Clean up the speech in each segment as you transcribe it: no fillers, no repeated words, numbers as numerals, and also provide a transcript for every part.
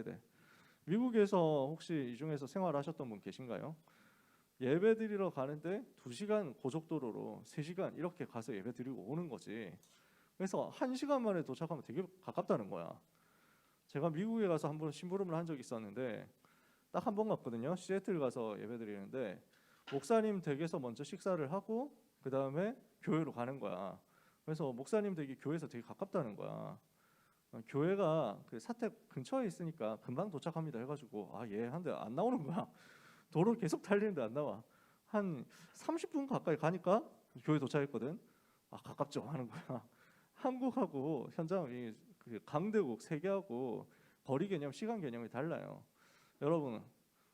네. 미국에서 혹시 이 중에서 생활하셨던 분 계신가요? 예배 드리러 가는데 2시간 고속도로로 3시간 이렇게 가서 예배 드리고 오는 거지. 그래서 1시간 만에 도착하면 되게 가깝다는 거야. 제가 미국에 가서 한번 심부름을 한 적이 있었는데 딱 한 번 갔거든요. 시애틀 가서 예배 드리는데 목사님 댁에서 먼저 식사를 하고 그 다음에 교회로 가는 거야. 그래서 목사님 댁이 교회에서 되게 가깝다는 거야. 교회가 그 사택 근처에 있으니까 금방 도착합니다 해가지고 한데 안 나오는 거야. 도로 계속 달리는데 안 나와. 한 30분 가까이 가니까 교회 도착했거든. 가깝죠 하는 거야. 한국하고 현장이 그 강대국 세계하고 거리 개념, 시간 개념이 달라요. 여러분,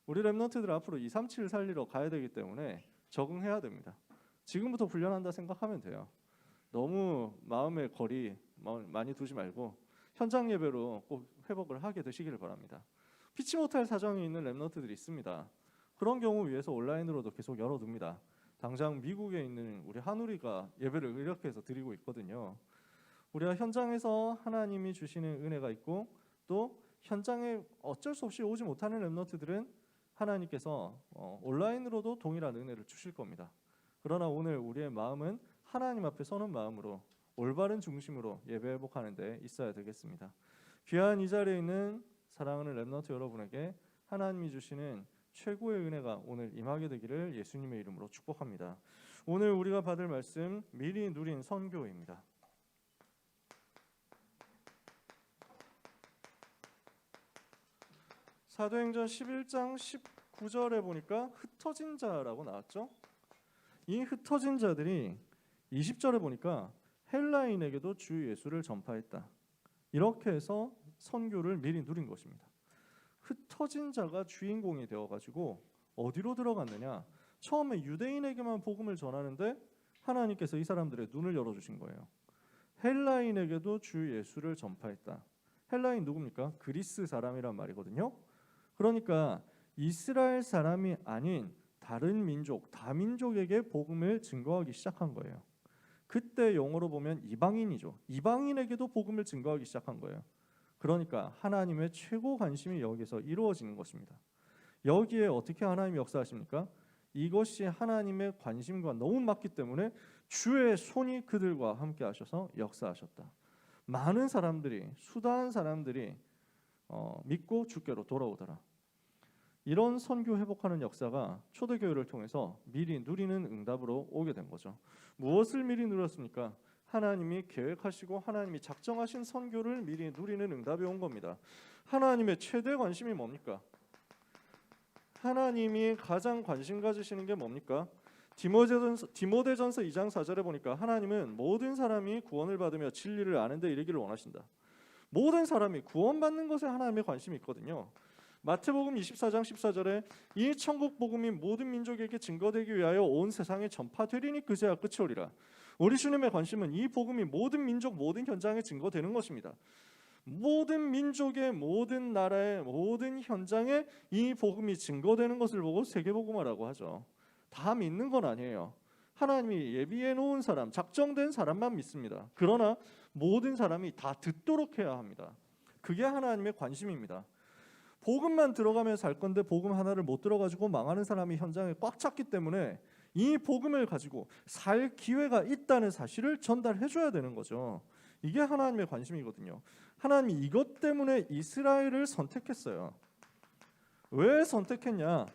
우리 랩런트들 앞으로 237 살리러 가야 되기 때문에 적응해야 됩니다. 지금부터 훈련한다 생각하면 돼요. 너무 마음의 거리 많이 두지 말고 현장 예배로 꼭 회복을 하게 되시기를 바랍니다. 피치 못할 사정이 있는 랩런트들이 있습니다. 그런 경우 위해서 온라인으로도 계속 열어둡니다. 당장 미국에 있는 우리 한우리가 예배를 이렇게 해서 드리고 있거든요. 우리가 현장에서 하나님이 주시는 은혜가 있고 또 현장에 어쩔 수 없이 오지 못하는 랩런트들은 하나님께서 온라인으로도 동일한 은혜를 주실 겁니다. 그러나 오늘 우리의 마음은 하나님 앞에 서는 마음으로 올바른 중심으로 예배 회복하는 데 있어야 되겠습니다. 귀한 이 자리에 있는 사랑하는 랩런트 여러분에게 하나님이 주시는 최고의 은혜가 오늘 임하게 되기를 예수님의 이름으로 축복합니다. 오늘 우리가 받을 말씀 미리 누린 선교입니다. 사도행전 11장 19절에 보니까 흩어진 자라고 나왔죠. 이 흩어진 자들이 20절에 보니까 헬라인에게도 주 예수를 전파했다. 이렇게 해서 선교를 미리 누린 것입니다. 흩어진 자가 주인공이 되어가지고 어디로 들어갔느냐? 처음에 유대인에게만 복음을 전하는데 하나님께서 이 사람들의 눈을 열어주신 거예요. 헬라인에게도 주 예수를 전파했다. 헬라인 누굽니까? 그리스 사람이란 말이거든요. 그러니까 이스라엘 사람이 아닌 다른 민족, 다민족에게 복음을 증거하기 시작한 거예요. 그때 영어로 보면 이방인이죠. 이방인에게도 복음을 증거하기 시작한 거예요. 그러니까 하나님의 최고 관심이 여기서 이루어지는 것입니다. 여기에 어떻게 하나님이 역사하십니까? 이것이 하나님의 관심과 너무 맞기 때문에 주의 손이 그들과 함께 하셔서 역사하셨다. 많은 사람들이, 수다한 사람들이 믿고 주께로 돌아오더라. 이런 선교 회복하는 역사가 초대교회를 통해서 미리 누리는 응답으로 오게 된 거죠. 무엇을 미리 누렸습니까? 하나님이 계획하시고 하나님이 작정하신 선교를 미리 누리는 응답이 온 겁니다. 하나님의 최대 관심이 뭡니까? 하나님이 가장 관심 가지시는 게 뭡니까? 디모데전서 2장 4절에 보니까 하나님은 모든 사람이 구원을 받으며 진리를 아는 데 이르기를 원하신다. 모든 사람이 구원받는 것에 하나님의 관심이 있거든요. 마태복음 24장 14절에 이 천국 복음이 모든 민족에게 증거되기 위하여 온 세상에 전파되리니 그제야 끝이 오리라. 우리 주님의 관심은 이 복음이 모든 민족, 모든 현장에 증거되는 것입니다. 모든 민족의, 모든 나라의, 모든 현장에 이 복음이 증거되는 것을 보고 세계복음화라고 하죠. 다 믿는 건 아니에요. 하나님이 예비해 놓은 사람, 작정된 사람만 믿습니다. 그러나 모든 사람이 다 듣도록 해야 합니다. 그게 하나님의 관심입니다. 복음만 들어가면 살 건데 복음 하나를 못 들어가지고 망하는 사람이 현장에 꽉 찼기 때문에 이 복음을 가지고 살 기회가 있다는 사실을 전달해 줘야 되는 거죠. 이게 하나님의 관심이거든요. 하나님이 이것 때문에 이스라엘을 선택했어요. 왜 선택했냐?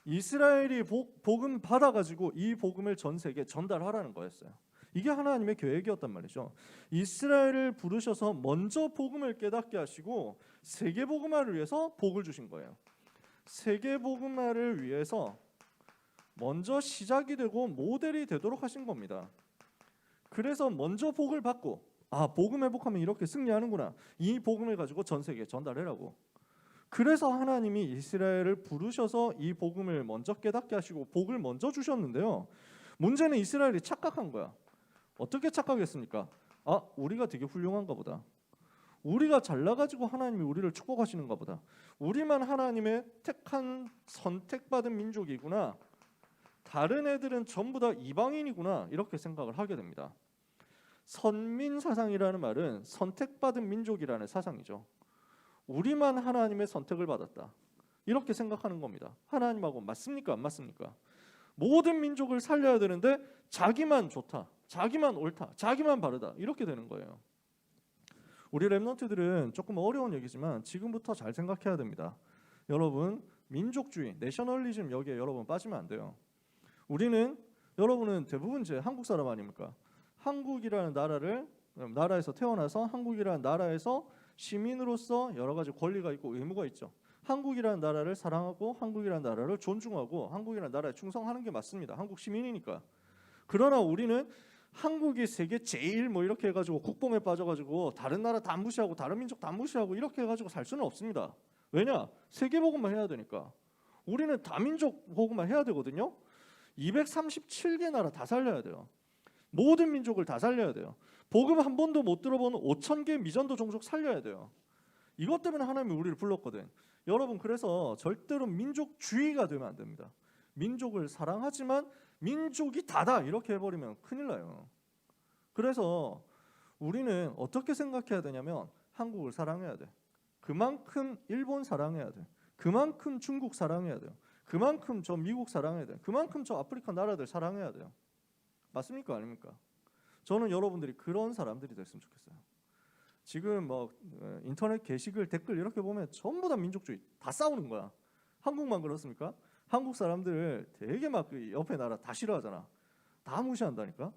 이스라엘이 복음 받아가지고 이 복음을 전 세계에 전달하라는 거였어요. 이게 하나님의 계획이었단 말이죠. 이스라엘을 부르셔서 먼저 복음을 깨닫게 하시고 세계 복음화를 위해서 복을 주신 거예요. 세계 복음화를 위해서 먼저 시작이 되고 모델이 되도록 하신 겁니다. 그래서 먼저 복을 받고 복음 회복하면 이렇게 승리하는구나. 이 복음을 가지고 전 세계에 전달해라고. 그래서 하나님이 이스라엘을 부르셔서 이 복음을 먼저 깨닫게 하시고 복을 먼저 주셨는데요. 문제는 이스라엘이 착각한 거야. 어떻게 착각했습니까? 우리가 되게 훌륭한가 보다. 우리가 잘나가지고 하나님이 우리를 축복하시는가 보다. 우리만 하나님의 택한 선택받은 민족이구나. 다른 애들은 전부 다 이방인이구나. 이렇게 생각을 하게 됩니다. 선민 사상이라는 말은 선택받은 민족이라는 사상이죠. 우리만 하나님의 선택을 받았다. 이렇게 생각하는 겁니다. 하나님하고 맞습니까? 안 맞습니까? 모든 민족을 살려야 되는데 자기만 좋다, 자기만 옳다, 자기만 바르다 이렇게 되는 거예요. 우리 랩런트들은 조금 어려운 얘기지만 지금부터 잘 생각해야 됩니다. 여러분, 민족주의, 내셔널리즘 여기에 여러분 빠지면 안 돼요. 여러분은 대부분 제 한국 사람 아닙니까? 한국이라는 나라에서 태어나서 한국이라는 나라에서 시민으로서 여러 가지 권리가 있고 의무가 있죠. 한국이라는 나라를 사랑하고 한국이라는 나라를 존중하고 한국이라는 나라에 충성하는 게 맞습니다. 한국 시민이니까. 그러나 우리는 한국이 세계 제일 뭐 이렇게 해가지고 국뽕에 빠져가지고 다른 나라 다 무시하고 다른 민족 다 무시하고 이렇게 해가지고 살 수는 없습니다. 왜냐? 세계 복음만 해야 되니까. 우리는 다민족 복음만 해야 되거든요. 237개 나라 다 살려야 돼요. 모든 민족을 다 살려야 돼요. 복음 한 번도 못 들어본 5,000개 미전도 종족 살려야 돼요. 이것 때문에 하나님이 우리를 불렀거든. 여러분, 그래서 절대로 민족주의가 되면 안 됩니다. 민족을 사랑하지만 민족이 다다 이렇게 해버리면 큰일 나요. 그래서 우리는 어떻게 생각해야 되냐면 한국을 사랑해야 돼. 그만큼 일본 사랑해야 돼. 그만큼 중국 사랑해야 돼요. 그만큼 저 미국 사랑해야 돼요. 그만큼 저 아프리카 나라들 사랑해야 돼요. 맞습니까? 아닙니까? 저는 여러분들이 그런 사람들이 됐으면 좋겠어요. 지금 뭐 인터넷 게시글 댓글 이렇게 보면 전부 다 민족주의 다 싸우는 거야. 한국만 그렇습니까? 한국 사람들 되게 막 그 옆에 나라 다 싫어하잖아. 다 무시한다니까.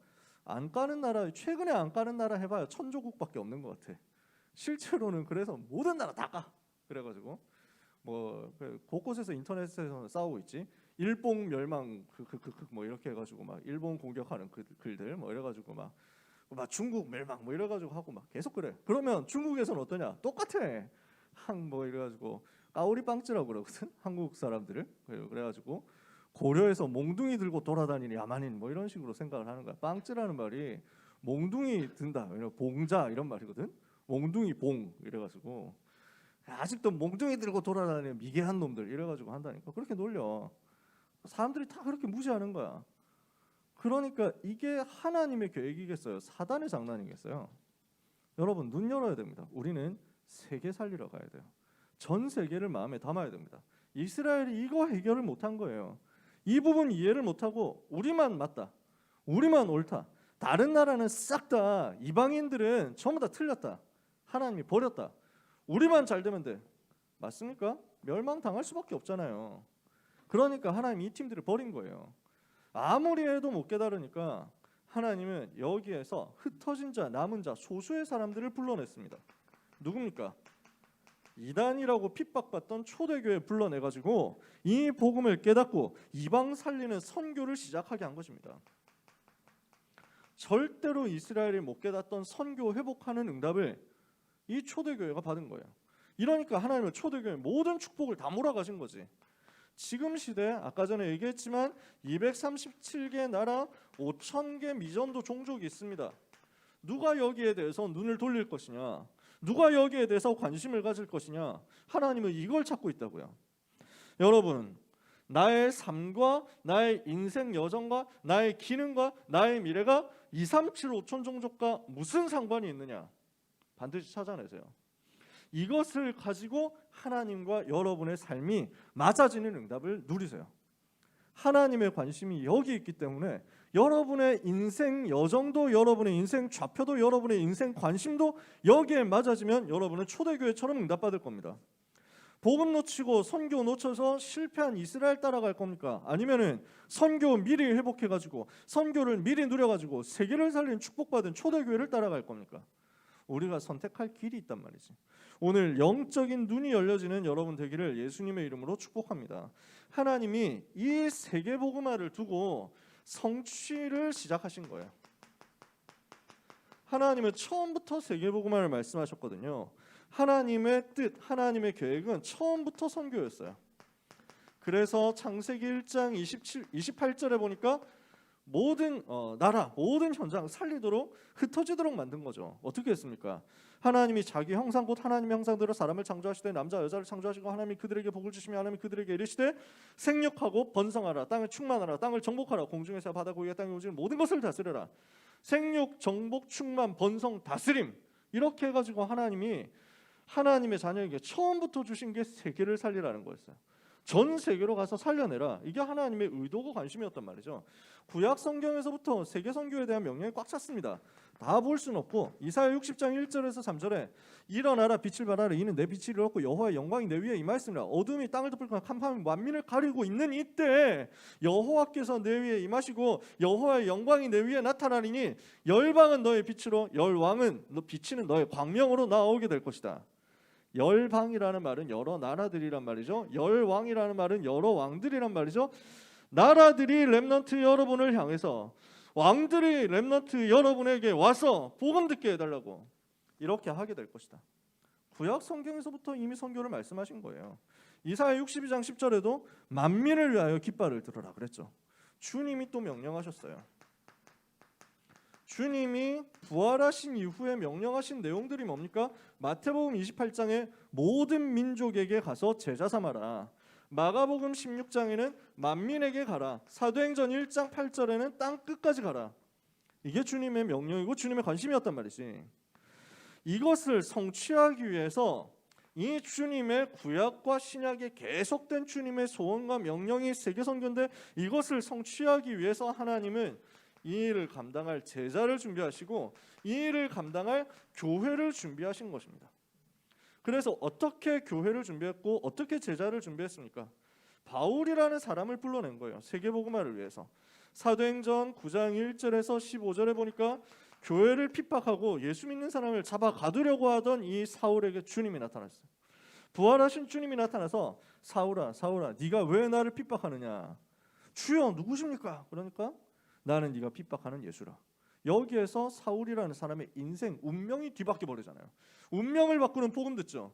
안 까는 나라, 최근에 안 까는 나라 해봐야 천조국밖에 없는 것 같아. 실제로는 그래서 모든 나라 다 까. 그래가지고 뭐 곳곳에서 인터넷에서 싸우고 있지. 일본 멸망 뭐 이렇게 해가지고 막 일본 공격하는 글들 뭐 이래가지고 막 중국 멸망 뭐 이래가지고 하고 막 계속 그래. 그러면 중국에서는 어떠냐? 똑같아. 뭐 이래가지고 까오리 빵찌라고 그러거든. 한국 사람들을. 그래가지고 고려에서 몽둥이 들고 돌아다니는 야만인 뭐 이런 식으로 생각을 하는 거야. 빵찌라는 말이 몽둥이 든다, 봉자 이런 말이거든. 몽둥이 봉 이래가지고 아직도 몽둥이 들고 돌아다니는 미개한 놈들 이래가지고 한다니까. 그렇게 놀려. 사람들이 다 그렇게 무시하는 거야. 그러니까 이게 하나님의 계획이겠어요? 사단의 장난이겠어요? 여러분, 눈 열어야 됩니다. 우리는 세계 살리러 가야 돼요. 전 세계를 마음에 담아야 됩니다. 이스라엘이 이거 해결을 못한 거예요. 이 부분 이해를 못하고 우리만 맞다, 우리만 옳다, 다른 나라는 싹 다, 이방인들은 전부 다 틀렸다, 하나님이 버렸다, 우리만 잘 되면 돼. 맞습니까? 멸망당할 수밖에 없잖아요. 그러니까 하나님이 이 팀들을 버린 거예요. 아무리 해도 못 깨달으니까 하나님은 여기에서 흩어진 자, 남은 자, 소수의 사람들을 불러냈습니다. 누굽니까? 이단이라고 핍박받던 초대교회 불러내가지고 이 복음을 깨닫고 이방 살리는 선교를 시작하게 한 것입니다. 절대로 이스라엘이 못 깨닫던 선교 회복하는 응답을 이 초대교회가 받은 거예요. 이러니까 하나님은 초대교회 모든 축복을 다 몰아가신 거지. 지금 시대, 아까 전에 얘기했지만 237개 나라 5,000개 미전도 종족이 있습니다. 누가 여기에 대해서 눈을 돌릴 것이냐, 누가 여기에 대해서 관심을 가질 것이냐, 하나님은 이걸 찾고 있다고요. 여러분, 나의 삶과 나의 인생 여정과 나의 기능과 나의 미래가 237, 5천 종족과 무슨 상관이 있느냐, 반드시 찾아내세요. 이것을 가지고 하나님과 여러분의 삶이 맞아지는 응답을 누리세요. 하나님의 관심이 여기 있기 때문에 여러분의 인생 여정도, 여러분의 인생 좌표도, 여러분의 인생 관심도 여기에 맞아지면 여러분은 초대교회처럼 응답받을 겁니다. 복음 놓치고 선교 놓쳐서 실패한 이스라엘 따라갈 겁니까? 아니면은 선교 미리 회복해가지고 선교를 미리 누려가지고 세계를 살린 축복받은 초대교회를 따라갈 겁니까? 우리가 선택할 길이 있단 말이지. 오늘 영적인 눈이 열려지는 여러분 되기를 예수님의 이름으로 축복합니다. 하나님이 이 세계 복음화를 두고 성취를 시작하신 거예요. 하나님은 처음부터 세계 복음화를 말씀하셨거든요. 하나님의 뜻, 하나님의 계획은 처음부터 선교였어요. 그래서 창세기 1장 28절에 보니까 모든 나라, 모든 현장 살리도록 흩어지도록 만든 거죠. 어떻게 했습니까? 하나님이 자기 형상 곧 하나님의 형상대로 사람을 창조하시되 남자 여자를 창조하시고 하나님이 그들에게 복을 주시며 하나님이 그들에게 이르시되 생육하고 번성하라, 땅을 충만하라, 땅을 정복하라, 공중에서 바다 고기와 땅에 움직이는 모든 것을 다스려라. 생육, 정복, 충만, 번성, 다스림, 이렇게 해가지고 하나님이 하나님의 자녀에게 처음부터 주신 게 세계를 살리라는 거였어요. 전 세계로 가서 살려내라. 이게 하나님의 의도고 관심이었단 말이죠. 구약 성경에서부터 세계 선교에 대한 명령이 꽉 찼습니다. 다 볼 수는 없고 이사야 60장 1절에서 3절에 일어나라 빛을 발하라 이는 내 빛이 이르렀고 여호와의 영광이 내 위에 임하였습니다. 어둠이 땅을 덮을 거나 캄캄이 만민을 가리고 있는 이때 여호와께서 내 위에 임하시고 여호와의 영광이 내 위에 나타나리니 열방은 너의 빛으로 열왕은 비치는 너의 광명으로 나오게 될 것이다. 열방이라는 말은 여러 나라들이란 말이죠. 열왕이라는 말은 여러 왕들이란 말이죠. 나라들이 렘넌트 여러분을 향해서 왕들이 렘넌트 여러분에게 와서 복음 듣게 해달라고 이렇게 하게 될 것이다. 구약 성경에서부터 이미 선교를 말씀하신 거예요. 이사야 62장 10절에도 만민을 위하여 깃발을 들어라 그랬죠. 주님이 또 명령하셨어요. 주님이 부활하신 이후에 명령하신 내용들이 뭡니까? 마태복음 28장에 모든 민족에게 가서 제자 삼아라. 마가복음 16장에는 만민에게 가라. 사도행전 1장 8절에는 땅 끝까지 가라. 이게 주님의 명령이고 주님의 관심이었단 말이지. 이것을 성취하기 위해서 이 주님의 구약과 신약에 계속된 주님의 소원과 명령이 세계 선교인데 이것을 성취하기 위해서 하나님은 이 일을 감당할 제자를 준비하시고 이 일을 감당할 교회를 준비하신 것입니다. 그래서 어떻게 교회를 준비했고 어떻게 제자를 준비했습니까? 바울이라는 사람을 불러낸 거예요. 세계복음화를 위해서. 사도행전 9장 1절에서 15절에 보니까 교회를 핍박하고 예수 믿는 사람을 잡아 가두려고 하던 이 사울에게 주님이 나타났어요. 부활하신 주님이 나타나서 사울아 사울아 네가 왜 나를 핍박하느냐. 주여 누구십니까? 그러니까 나는 네가 핍박하는 예수라. 여기에서 사울이라는 사람의 인생 운명이 뒤바뀌어 버리잖아요. 운명을 바꾸는 복음 듣죠.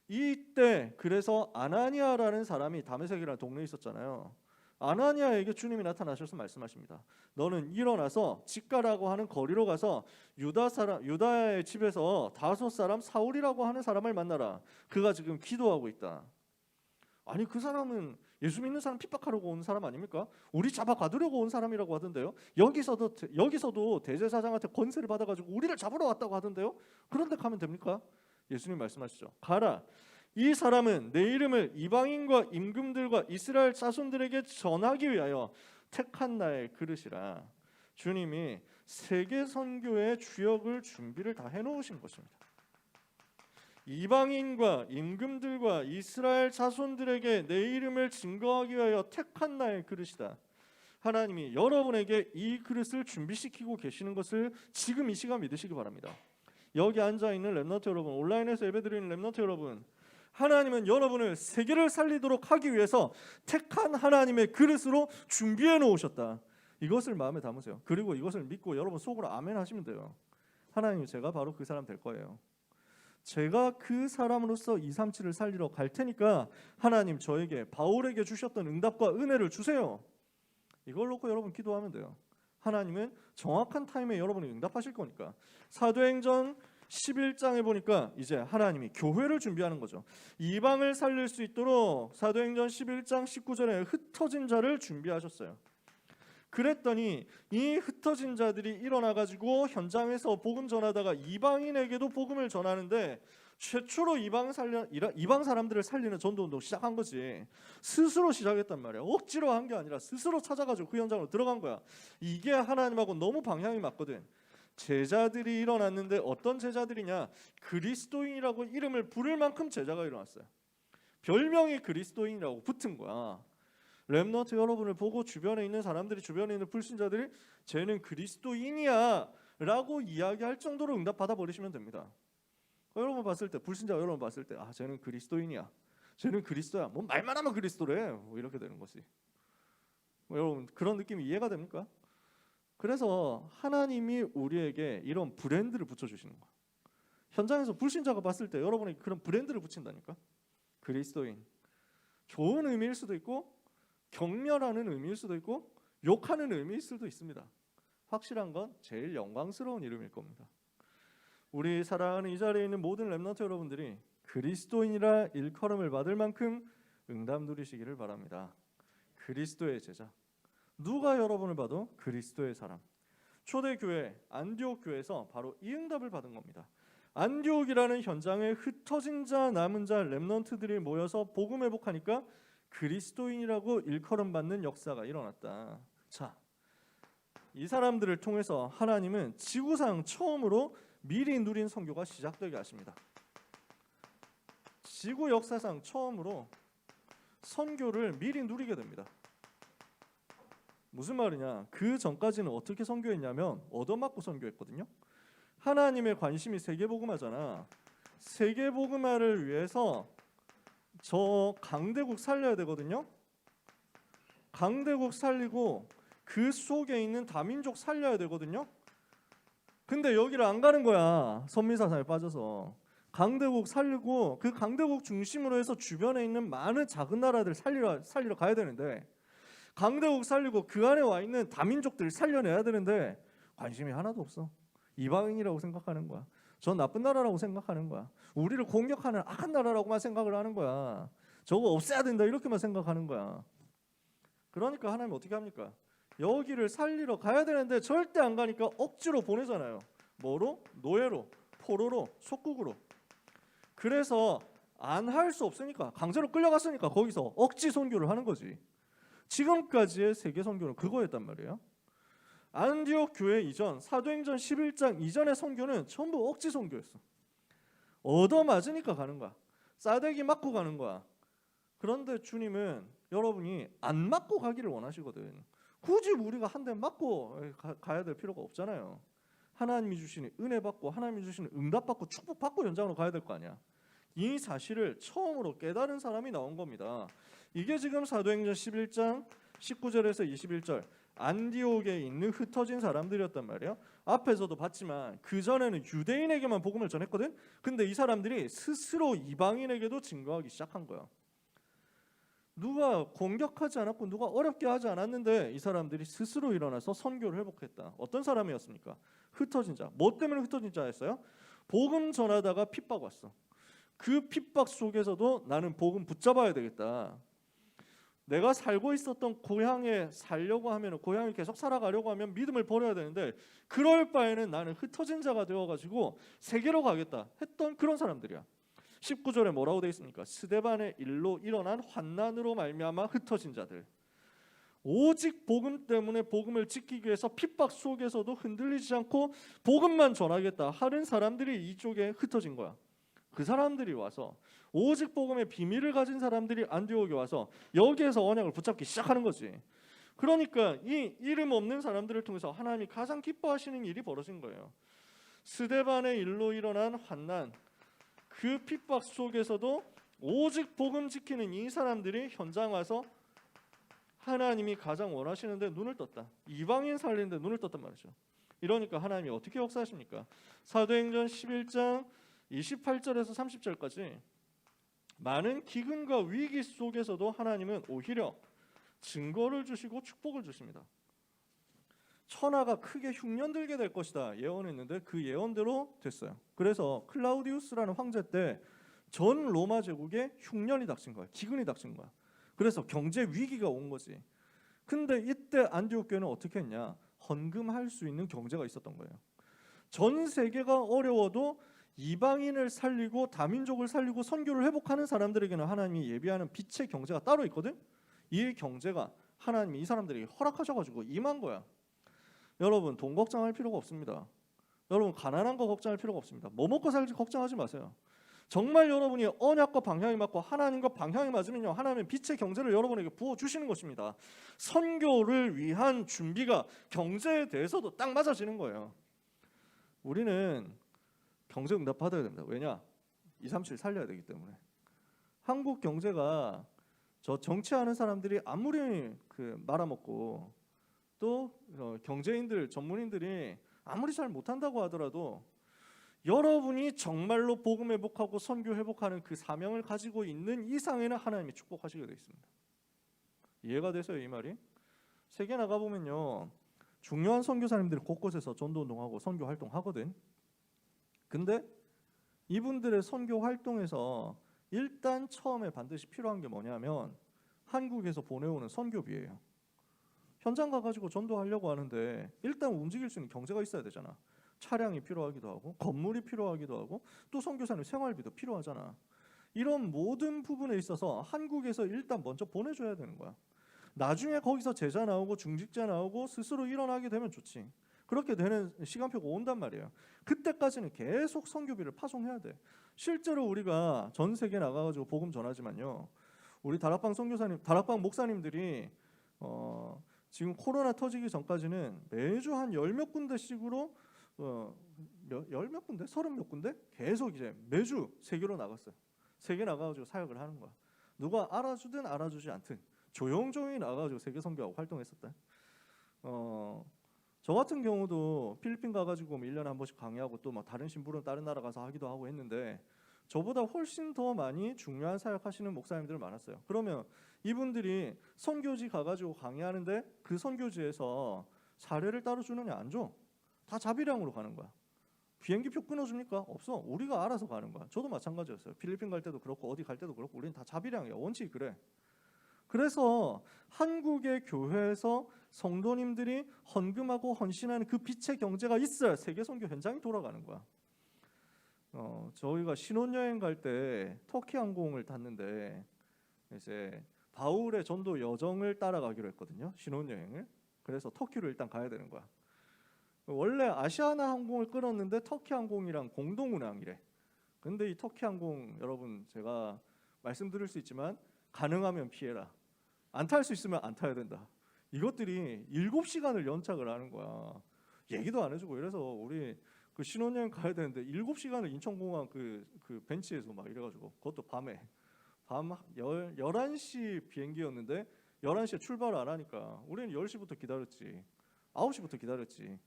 이때 그래서 아나니아라는 사람이 다메섹이라는 동네에 있었잖아요. 아나니아에게 주님이 나타나셔서 말씀하십니다. 너는 일어나서 직가라고 하는 거리로 가서 유다의 집에서 다섯 사람 사울이라고 하는 사람을 만나라. 그가 지금 기도하고 있다. 아니 그 사람은 예수 믿는 사람 핍박하려고 온 사람 아닙니까? 우리 잡아 가두려고 온 사람이라고 하던데요. 여기서도 대제사장한테 권세를 받아가지고 우리를 잡으러 왔다고 하던데요. 그런데 가면 됩니까? 예수님 말씀하시죠. 가라. 이 사람은 내 이름을 이방인과 임금들과 이스라엘 자손들에게 전하기 위하여 택한 나의 그릇이라. 주님이 세계 선교의 주역을 준비를 다 해놓으신 것입니다. 이방인과 임금들과 이스라엘 자손들에게 내 이름을 증거하기 위하여 택한 나의 그릇이다. 하나님이 여러분에게 이 그릇을 준비시키고 계시는 것을 지금 이 시간 믿으시기 바랍니다. 여기 앉아있는 렘넌트 여러분, 온라인에서 예배드리는 렘넌트 여러분, 하나님은 여러분을 세계를 살리도록 하기 위해서 택한 하나님의 그릇으로 준비해 놓으셨다. 이것을 마음에 담으세요. 그리고 이것을 믿고 여러분 속으로 아멘 하시면 돼요. 하나님, 제가 바로 그 사람 될 거예요. 제가 그 사람으로서 237을 살리러 갈 테니까 하나님 저에게 바울에게 주셨던 응답과 은혜를 주세요. 이걸 놓고 여러분 기도하면 돼요. 하나님은 정확한 타임에 여러분이 응답하실 거니까. 사도행전 11장에 보니까 이제 하나님이 교회를 준비하는 거죠. 이방을 살릴 수 있도록 사도행전 11장 19절에 흩어진 자를 준비하셨어요. 그랬더니 이 흩어진 자들이 일어나가지고 현장에서 복음 전하다가 이방인에게도 복음을 전하는데 최초로 이방 사람들을 살리는 전도운동 시작한 거지. 스스로 시작했단 말이야. 억지로 한 게 아니라 스스로 찾아가지고 그 현장으로 들어간 거야. 이게 하나님하고 너무 방향이 맞거든. 제자들이 일어났는데 어떤 제자들이냐? 그리스도인이라고 이름을 부를 만큼 제자가 일어났어요. 별명이 그리스도인이라고 붙은 거야. 렘넌트 여러분을 보고 주변에 있는 사람들이, 주변에 있는 불신자들이 쟤는 그리스도인이야 라고 이야기할 정도로 응답받아 버리시면 됩니다. 여러분 봤을 때, 불신자 여러분 봤을 때, 아 쟤는 그리스도인이야, 쟤는 그리스도야, 뭐 말만 하면 그리스도래, 뭐 이렇게 되는 거지. 여러분 그런 느낌이 이해가 됩니까? 그래서 하나님이 우리에게 이런 브랜드를 붙여주시는 거야. 현장에서 불신자가 봤을 때 여러분이 그런 브랜드를 붙인다니까. 그리스도인. 좋은 의미일 수도 있고 경멸하는 의미일 수도 있고 욕하는 의미일 수도 있습니다. 확실한 건 제일 영광스러운 이름일 겁니다. 우리 사랑하는 이 자리에 있는 모든 렘넌트 여러분들이 그리스도인이라 일컬음을 받을 만큼 응답 누리시기를 바랍니다. 그리스도의 제자. 누가 여러분을 봐도 그리스도의 사람. 초대교회 안디옥 교회에서 바로 이 응답을 받은 겁니다. 안디옥이라는 현장에 흩어진 자 남은 자 렘넌트들이 모여서 복음 회복하니까 그리스도인이라고 일컬음받는 역사가 일어났다. 자, 이 사람들을 통해서 하나님은 지구상 처음으로 미리 누린 선교가 시작되게 하십니다. 지구 역사상 처음으로 선교를 미리 누리게 됩니다. 무슨 말이냐? 그 전까지는 어떻게 선교했냐면 얻어맞고 선교했거든요. 하나님의 관심이 세계복음화잖아. 세계복음화를 위해서 저 강대국 살려야 되거든요. 강대국 살리고 그 속에 있는 다민족 살려야 되거든요. 근데 여기를 안 가는 거야. 선미사상에 빠져서. 강대국 살리고 그 강대국 중심으로 해서 주변에 있는 많은 작은 나라들 살리러 가야 되는데, 강대국 살리고 그 안에 와 있는 다민족들을 살려내야 되는데 관심이 하나도 없어. 이방인이라고 생각하는 거야. 전 나쁜 나라라고 생각하는 거야. 우리를 공격하는 악한 나라라고만 생각을 하는 거야. 저거 없애야 된다 이렇게만 생각하는 거야. 그러니까 하나님 어떻게 합니까? 여기를 살리러 가야 되는데 절대 안 가니까 억지로 보내잖아요. 뭐로? 노예로, 포로로, 속국으로. 그래서 안 할 수 없으니까, 강제로 끌려갔으니까 거기서 억지 선교를 하는 거지. 지금까지의 세계 선교는 그거였단 말이에요. 안디옥 교회 이전, 사도행전 11장 이전의 선교는 전부 억지 선교였어. 얻어맞으니까 가는 거야. 싸대기 맞고 가는 거야. 그런데 주님은 여러분이 안 맞고 가기를 원하시거든. 굳이 우리가 한 대 맞고 가야 될 필요가 없잖아요. 하나님이 주시는 은혜 받고 하나님이 주시는 응답 받고 축복 받고 현장으로 가야 될 거 아니야. 이 사실을 처음으로 깨달은 사람이 나온 겁니다. 이게 지금 사도행전 11장 19절에서 21절 안디옥에 있는 흩어진 사람들이었단 말이에요. 앞에서도 봤지만 그 전에는 유대인에게만 복음을 전했거든. 근데 이 사람들이 스스로 이방인에게도 증거하기 시작한 거야. 누가 공격하지 않았고 누가 어렵게 하지 않았는데 이 사람들이 스스로 일어나서 선교를 회복했다. 어떤 사람이었습니까? 흩어진 자. 뭐 때문에 흩어진 자였어요? 복음 전하다가 핍박 왔어. 그 핍박 속에서도 나는 복음 붙잡아야 되겠다. 내가 살고 있었던 고향에 살려고 하면, 고향에 계속 살아가려고 하면 믿음을 버려야 되는데, 그럴 바에는 나는 흩어진 자가 되어가지고 세계로 가겠다 했던 그런 사람들이야. 19절에 뭐라고 되어 있습니까? 스데반의 일로 일어난 환난으로 말미암아 흩어진 자들. 오직 복음 때문에 복음을 지키기 위해서 핍박 속에서도 흔들리지 않고 복음만 전하겠다 하는 사람들이 이쪽에 흩어진 거야. 그 사람들이 와서, 오직 복음의 비밀을 가진 사람들이 안디옥에 와서 여기에서 언약을 붙잡기 시작하는 거지. 그러니까 이 이름 없는 사람들을 통해서 하나님이 가장 기뻐하시는 일이 벌어진 거예요. 스데반의 일로 일어난 환난, 그 핍박 속에서도 오직 복음 지키는 이 사람들이 현장 와서 하나님이 가장 원하시는데 눈을 떴다. 이방인 살리는데 눈을 떴단 말이죠. 이러니까 하나님이 어떻게 역사하십니까? 사도행전 11장 28절에서 30절까지 많은 기근과 위기 속에서도 하나님은 오히려 증거를 주시고 축복을 주십니다. 천하가 크게 흉년들게 될 것이다 예언했는데 그 예언대로 됐어요. 그래서 클라우디우스라는 황제 때 전 로마 제국에 흉년이 닥친 거야. 기근이 닥친 거야. 그래서 경제 위기가 온 거지. 근데 이때 안디옥 교회는 어떻게 했냐? 헌금할 수 있는 경제가 있었던 거예요. 전 세계가 어려워도 이방인을 살리고 다민족을 살리고 선교를 회복하는 사람들에게는 하나님이 예비하는 빛의 경제가 따로 있거든. 이 경제가 하나님이 이 사람들에게 허락하셔가지고 임한 거야. 여러분 돈 걱정할 필요가 없습니다. 여러분 가난한 거 걱정할 필요가 없습니다. 뭐 먹고 살지 걱정하지 마세요. 정말 여러분이 언약과 방향이 맞고 하나님과 방향이 맞으면요, 하나님은 빛의 경제를 여러분에게 부어주시는 것입니다. 선교를 위한 준비가 경제에 대해서도 딱 맞아지는 거예요. 우리는 경제 응답 받아야 됩니다. 왜냐? 237 살려야 되기 때문에. 한국 경제가 저 정치하는 사람들이 아무리 말아먹고 또 경제인들, 전문인들이 아무리 잘 못한다고 하더라도 여러분이 정말로 복음 회복하고 선교 회복하는 그 사명을 가지고 있는 이상에는 하나님이 축복하시게 되어 있습니다. 이해가 되세요 이 말이? 세계 나가보면요, 중요한 선교사님들이 곳곳에서 전도운동하고 선교 활동하거든. 근데 이분들의 선교 활동에서 일단 처음에 반드시 필요한 게 뭐냐면 한국에서 보내오는 선교비예요. 현장 가가지고 전도하려고 하는데 일단 움직일 수 있는 경제가 있어야 되잖아. 차량이 필요하기도 하고 건물이 필요하기도 하고 또 선교사님 생활비도 필요하잖아. 이런 모든 부분에 있어서 한국에서 일단 먼저 보내줘야 되는 거야. 나중에 거기서 제자 나오고 중직자 나오고 스스로 일어나게 되면 좋지. 그렇게 되는 시간표가 온단 말이에요. 그때까지는 계속 선교비를 파송해야 돼. 실제로 우리가 전 세계 나가가지고 복음 전하지만요, 우리 다락방 선교사님, 다락방 목사님들이 지금 코로나 터지기 전까지는 매주 한 열 몇 군데씩으로 열 몇 군데, 30몇 군데 계속 이제 매주 세계로 나갔어요. 세계 나가가지고 사역을 하는 거야. 누가 알아주든 알아주지 않든 조용조용히 나가가지고 세계 선교하고 활동했었다. 저 같은 경우도 필리핀 가가지고 1년에 한 번씩 강의하고 또 막 다른 신부는 다른 나라 가서 하기도 하고 했는데, 저보다 훨씬 더 많이 중요한 사역하시는 목사님들 많았어요. 그러면 이분들이 선교지 가가지고 강의하는데 그 선교지에서 사례를 따로 주느냐? 안 줘. 다 자비량으로 가는 거야. 비행기표 끊어줍니까? 없어. 우리가 알아서 가는 거야. 저도 마찬가지였어요. 필리핀 갈 때도 그렇고 어디 갈 때도 그렇고 우리는 다 자비량이야. 원칙이 그래. 그래서 한국의 교회에서 성도님들이 헌금하고 헌신하는 그 빛의 경제가 있어야 세계 선교 현장이 돌아가는 거야. 저희가 신혼여행 갈 때 터키 항공을 탔는데 이제 바울의 전도 여정을 따라가기로 했거든요. 신혼여행을. 그래서 터키로 일단 가야 되는 거야. 원래 아시아나 항공을 끌었는데 터키 항공이랑 공동 운항이래. 근데 이 터키 항공, 여러분 제가 말씀드릴 수 있지만 가능하면 피해라. 안 탈 수 있으면 안 타야 된다. 이것들이 7시간을 연착을 하는 거야. 얘기도 안 해주고. 이래서 우리 그 신혼여행 가야 되는데 7시간을 인천공항 그 벤치에서 막 이래가지고, 그것도 밤에 밤 11시 비행기였는데 11시에 출발을 안 하니까 우리는 10시부터 기다렸지. 9시부터 기다렸지.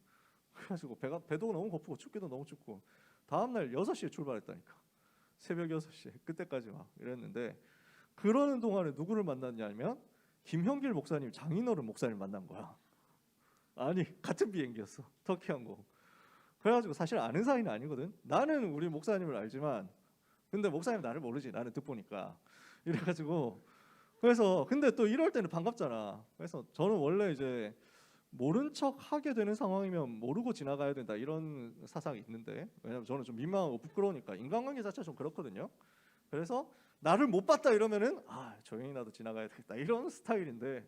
그래가지고 배도 너무 고프고 춥기도 너무 춥고 다음날 6시에 출발했다니까. 새벽 6시에. 그때까지 막 이랬는데, 그러는 동안에 누구를 만났냐면 김형길 목사님, 장인어른 목사님 만난 거야. 아니 같은 비행기였어. 터키 항공. 그래가지고 사실 아는 사이는 아니거든. 나는 우리 목사님을 알지만 근데 목사님 나를 모르지. 나는 듣보니까. 이래가지고 그래서 근데 또 이럴 때는 반갑잖아. 그래서 저는 원래 이제 모른 척 하게 되는 상황이면 모르고 지나가야 된다 이런 사상이 있는데, 왜냐면 저는 좀 민망하고 부끄러우니까 인간관계 자체가 좀 그렇거든요. 그래서 나를 못 봤다 이러면은 조용히 나도 지나가야 되겠다 이런 스타일인데,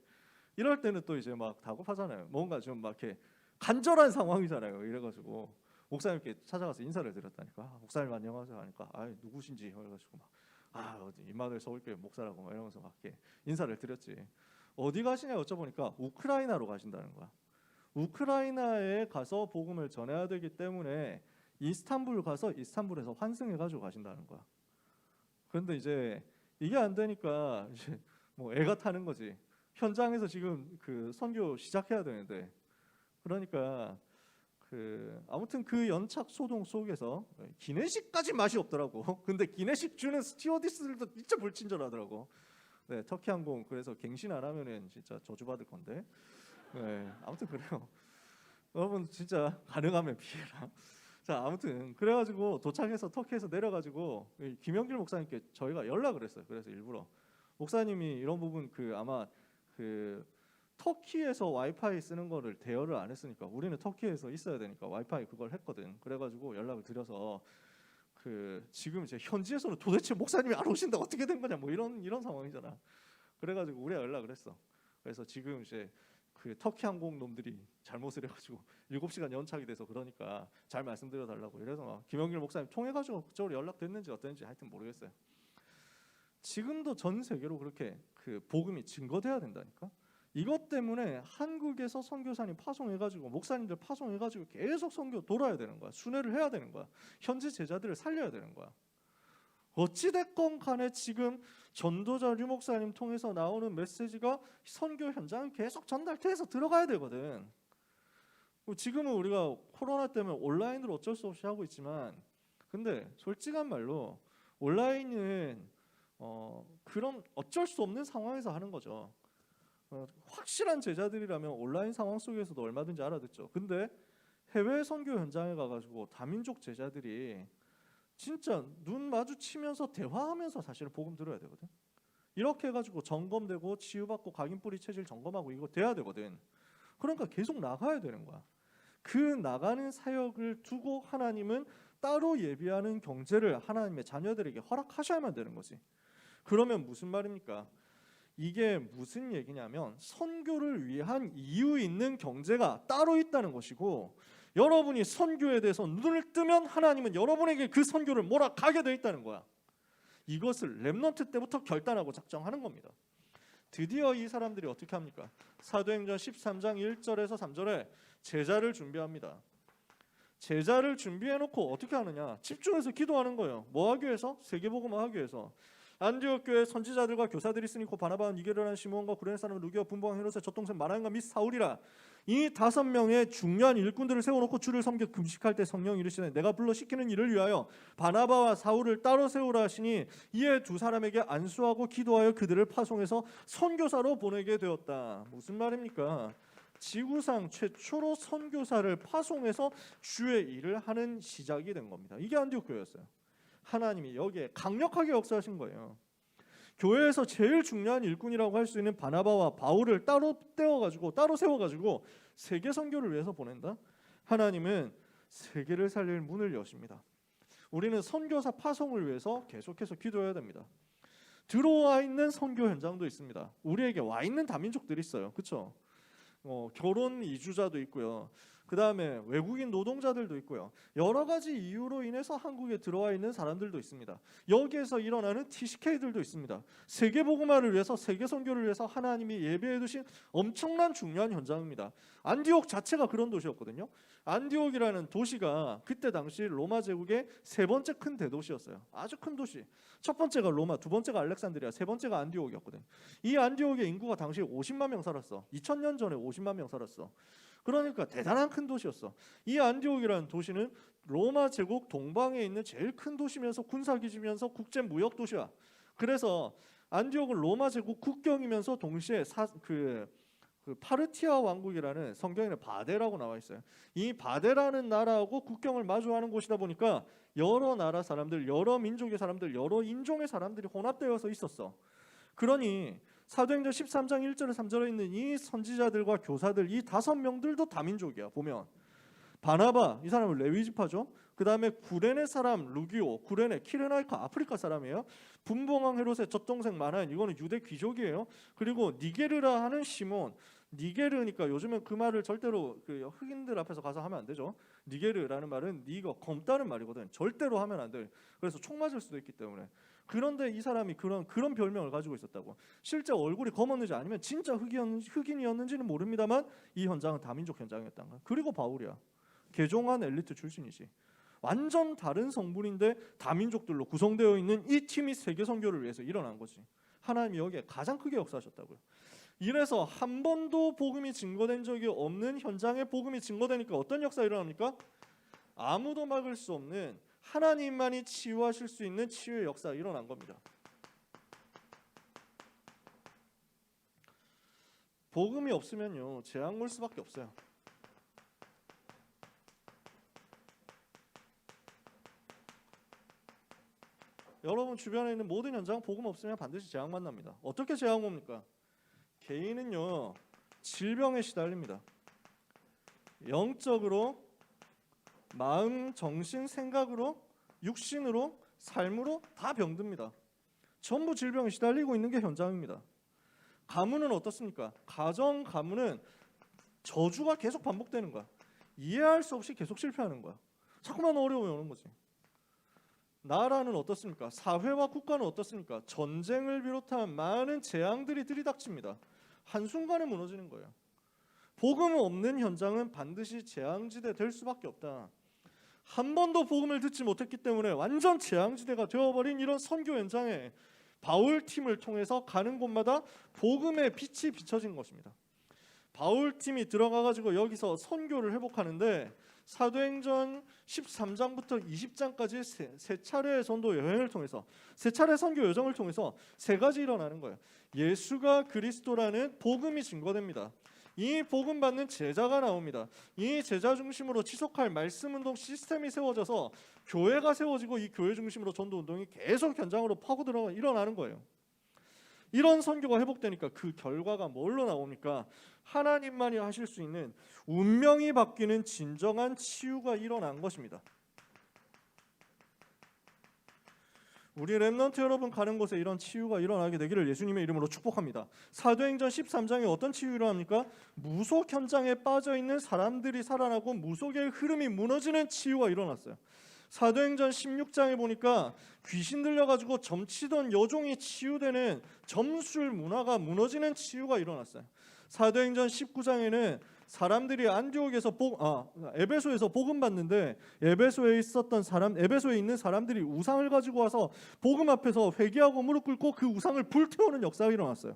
이럴 때는 또 이제 막 다급하잖아요. 뭔가 좀 막 이렇게 간절한 상황이잖아요. 이래가지고 목사님께 찾아가서 인사를 드렸다니까. 목사님 안녕하세요 하니까 누구신지 해가지고 막 어디 임마누엘 서울교회 목사라고 막 이러면서 막 이렇게 인사를 드렸지. 어디 가시냐 여쭤보니까 우크라이나로 가신다는 거야. 우크라이나에 가서 복음을 전해야 되기 때문에 이스탄불 가서 이스탄불에서 환승해가지고 가신다는 거야. 그런데 이제 이게 안 되니까 이제 뭐 애가 타는 거지. 현장에서 지금 그 선교 시작해야 되는데, 그러니까 아무튼 그 연착 소동 속에서 기내식까지 맛이 없더라고. 근데 기내식 주는 스튜어디스들도 진짜 불친절하더라고. 네, 터키 항공 그래서 갱신 안 하면은 진짜 저주받을 건데. 네, 아무튼 그래요. 여러분 진짜 가능하면 피해라. 자, 아무튼 그래가지고 도착해서 터키에서 내려가지고 김영길 목사님께 저희가 연락을 했어요. 그래서 일부러 목사님이 이런 부분 아마 터키에서 와이파이 쓰는 거를 대여를 안 했으니까 우리는 터키에서 있어야 되니까 와이파이 그걸 했거든. 그래가지고 연락을 드려서 지금 이제 현지에서는 도대체 목사님이 안 오신다 어떻게 된 거냐 뭐 이런 상황이잖아. 그래가지고 우리가 연락을 했어. 그래서 지금 이제 터키 항공 놈들이 잘못을 해가지고 7시간 연착이 돼서 그러니까 잘 말씀드려 달라고 이래서 김영길 목사님 통해가지고 그쪽으로 연락됐는지 어땠는지 하여튼 모르겠어요. 지금도 전 세계로 그렇게 복음이 증거돼야 된다니까. 이것 때문에 한국에서 선교사님 파송해가지고 목사님들 파송해가지고 계속 선교 돌아야 되는 거야. 순회를 해야 되는 거야. 현지 제자들을 살려야 되는 거야. 어찌됐건 간에 지금 전도자 류 목사님 통해서 나오는 메시지가 선교 현장에 계속 전달돼서 들어가야 되거든. 지금은 우리가 코로나 때문에 온라인으로 어쩔 수 없이 하고 있지만, 근데 솔직한 말로 온라인은 그런 어쩔 수 없는 상황에서 하는 거죠. 확실한 제자들이라면 온라인 상황 속에서도 얼마든지 알아듣죠. 근데 해외 선교 현장에 가가지고 다민족 제자들이 진짜 눈 마주치면서 대화하면서 사실은 복음 들어야 되거든. 이렇게 해가지고 점검되고 치유받고 각인뿌리 체질 점검하고 이거 돼야 되거든. 그러니까 계속 나가야 되는 거야. 그 나가는 사역을 두고 하나님은 따로 예비하는 경제를 하나님의 자녀들에게 허락하셔야만 되는 거지. 그러면 무슨 말입니까? 이게 무슨 얘기냐면 선교를 위한 이유 있는 경제가 따로 있다는 것이고, 여러분이 선교에 대해서 눈을 뜨면 하나님은 여러분에게 그 선교를 몰아가게 돼 있다는 거야. 이것을 렘넌트 때부터 결단하고 작정하는 겁니다. 드디어 이 사람들이 어떻게 합니까? 사도행전 13장 1절에서 3절에 제자를 준비합니다. 제자를 준비해놓고 어떻게 하느냐? 집중해서 기도하는 거예요. 뭐 하기 위해서? 세계복음화 하기 위해서. 안디옥 교회 선지자들과 교사들이 있으니 곧 바나바와 니게르라는 시몬과 구레네 사람 루기와 분봉왕 헤롯의 젖동생 마라인과 및 사울이라. 이 5명의 중요한 일꾼들을 세워놓고 주를 섬겨 금식할 때 성령이 이르시되 내가 불러 시키는 일을 위하여 바나바와 사울을 따로 세우라 하시니 이에 2사람에게 안수하고 기도하여 그들을 파송해서 선교사로 보내게 되었다. 무슨 말입니까? 지구상 최초로 선교사를 파송해서 주의 일을 하는 시작이 된 겁니다. 이게 안디옥 교회였어요. 하나님이 여기에 강력하게 역사하신 거예요. 교회에서 제일 중요한 일꾼이라고 할 수 있는 바나바와 바울을 따로 세워가지고 세계 선교를 위해서 보낸다. 하나님은 세계를 살릴 문을 여십니다. 우리는 선교사 파송을 위해서 계속해서 기도해야 됩니다. 들어와 있는 선교 현장도 있습니다. 우리에게 와 있는 다민족들이 있어요. 그렇죠? 결혼 이주자도 있고요. 그 다음에 외국인 노동자들도 있고요. 여러 가지 이유로 인해서 한국에 들어와 있는 사람들도 있습니다. 여기에서 일어나는 TCK들도 있습니다. 세계복음화를 위해서, 세계 선교를 위해서 하나님이 예배해 두신 엄청난 중요한 현장입니다. 안디옥 자체가 그런 도시였거든요. 안디옥이라는 도시가 그때 당시 로마 제국의 3번째 큰 대도시였어요. 아주 큰 도시. 첫 번째가 로마, 두 번째가 알렉산드리아, 세 번째가 안디옥이었거든요. 이 안디옥의 인구가 당시 50만 명 살았어. 2000년 전에 50만 명 살았어. 그러니까 대단한 큰 도시였어. 이 안디옥이라는 도시는 로마 제국 동방에 있는 제일 큰 도시면서 군사기지면서 국제 무역 도시야. 그래서 안디옥은 로마 제국 국경이면서 동시에 그 파르티아 왕국이라는, 성경에는 바데라고 나와 있어요. 이 바데라는 나라하고 국경을 마주하는 곳이다 보니까 여러 나라 사람들, 여러 민족의 사람들, 여러 인종의 사람들이 혼합되어서 있었어. 그러니 사도행전 13장 1절에 3절에 있는 이 선지자들과 교사들, 이 5명들도 다민족이야. 보면 바나바, 이 사람은 레위 지파죠. 그 다음에 구레네 사람 루기오, 구레네, 키레나이카, 아프리카 사람이에요. 분봉왕 헤롯의 젖동생 마라인, 이거는 유대 귀족이에요. 그리고 니게르라 하는 시몬, 니게르니까 요즘은 그 말을 절대로 흑인들 앞에서 가서 하면 안 되죠. 니게르라는 말은 니거 검다는 말이거든. 절대로 하면 안 돼. 그래서 총 맞을 수도 있기 때문에. 그런데 이 사람이 그런 별명을 가지고 있었다고. 실제 얼굴이 검었는지 아니면 진짜 흑인이었는지는 모릅니다만 이 현장은 다민족 현장이었다는 거야. 그리고 바울이야. 개종한 엘리트 출신이지. 완전 다른 성분인데 다민족들로 구성되어 있는 이 팀이 세계 선교를 위해서 일어난 거지. 하나님이 여기에 가장 크게 역사하셨다고요. 이래서 한 번도 복음이 증거된 적이 없는 현장에 복음이 증거되니까 어떤 역사가 일어납니까? 아무도 막을 수 없는, 하나님만이 치유하실 수 있는 치유의 역사가 일어난 겁니다. 복음이 없으면요, 재앙 올 수밖에 없어요. 여러분 주변에 있는 모든 현장 복음 없으면 반드시 재앙 만납니다. 어떻게 재앙 옵니까? 개인은요, 질병에 시달립니다. 영적으로, 마음, 정신, 생각으로, 육신으로, 삶으로 다 병듭니다. 전부 질병에 시달리고 있는 게 현장입니다. 가문은 어떻습니까? 가정 가문은 저주가 계속 반복되는 거야. 이해할 수 없이 계속 실패하는 거야. 자꾸만 어려움이 오는 거지. 나라는 어떻습니까? 사회와 국가는 어떻습니까? 전쟁을 비롯한 많은 재앙들이 들이닥칩니다. 한순간에 무너지는 거예요. 복음 없는 현장은 반드시 재앙지대 될 수밖에 없다. 한 번도 복음을 듣지 못했기 때문에 완전 재앙지대가 되어버린 이런 선교 현장에 바울 팀을 통해서 가는 곳마다 복음의 빛이 비춰진 것입니다. 바울 팀이 들어가가지고 여기서 선교를 회복하는데 사도행전 13장부터 20장까지 세 차례의 전도 여행을 통해서, 세 차례 선교 여정을 통해서 3가지 일어나는 거예요. 예수가 그리스도라는 복음이 증거됩니다. 이 복음 받는 제자가 나옵니다. 이 제자 중심으로 지속할 말씀 운동 시스템이 세워져서 교회가 세워지고 이 교회 중심으로 전도 운동이 계속 현장으로 파고 들어가 일어나는 거예요. 이런 선교가 회복되니까 그 결과가 뭘로 나옵니까? 하나님만이 하실 수 있는 운명이 바뀌는 진정한 치유가 일어난 것입니다. 우리 렘넌트 여러분 가는 곳에 이런 치유가 일어나게 되기를 예수님의 이름으로 축복합니다. 사도행전 13장에 어떤 치유가 일어납니까? 무속 현장에 빠져있는 사람들이 살아나고 무속의 흐름이 무너지는 치유가 일어났어요. 사도행전 16장에 보니까 귀신 들려가지고 점치던 여종이 치유되는 점술 문화가 무너지는 치유가 일어났어요. 사도행전 19장에는 사람들이 에베소에서 복음 받는데 에베소에 있는 사람들이 우상을 가지고 와서 복음 앞에서 회개하고 무릎 꿇고 그 우상을 불태우는 역사가 일어났어요.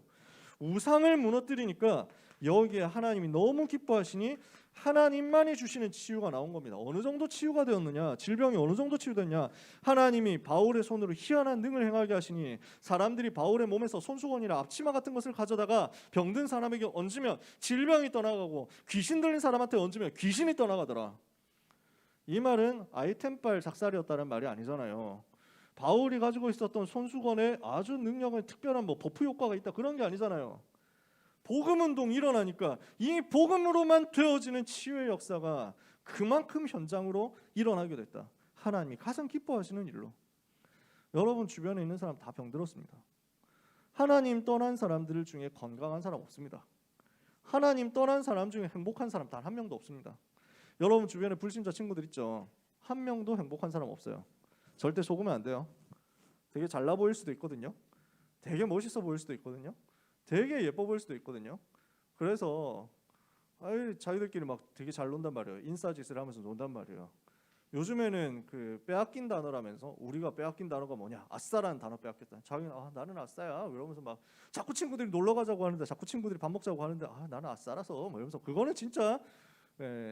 우상을 무너뜨리니까 여기에 하나님이 너무 기뻐하시니 하나님만이 주시는 치유가 나온 겁니다. 어느 정도 치유가 되었느냐? 질병이 어느 정도 치유됐냐? 하나님이 바울의 손으로 희한한 능을 행하게 하시니 사람들이 바울의 몸에서 손수건이나 앞치마 같은 것을 가져다가 병든 사람에게 얹으면 질병이 떠나가고 귀신 들린 사람한테 얹으면 귀신이 떠나가더라. 이 말은 아이템빨 작살이었다는 말이 아니잖아요. 바울이 가지고 있었던 손수건에 아주 능력은 특별한 버프 효과가 있다 그런 게 아니잖아요. 복음 운동이 일어나니까 이 복음으로만 되어지는 치유의 역사가 그만큼 현장으로 일어나게 됐다. 하나님이 가장 기뻐하시는 일로. 여러분 주변에 있는 사람 다 병들었습니다. 하나님 떠난 사람들 중에 건강한 사람 없습니다. 하나님 떠난 사람 중에 행복한 사람 단 한 명도 없습니다. 여러분 주변에 불신자 친구들 있죠? 한 명도 행복한 사람 없어요. 절대 속으면 안 돼요. 되게 잘나 보일 수도 있거든요. 되게 멋있어 보일 수도 있거든요. 되게 예뻐 보일 수도 있거든요. 그래서 자기들끼리 막 되게 잘 논단 말이에요. 인싸짓을 하면서 논단 말이에요. 요즘에는 그 빼앗긴 단어라면서 우리가 빼앗긴 단어가 뭐냐? 아싸라는 단어 빼앗겼다. 자기는 나는 아싸야. 이러면서 막 자꾸 친구들이 놀러 가자고 하는데 자꾸 친구들이 밥 먹자고 하는데 나는 아싸라서 뭐 이러면서 그거는 진짜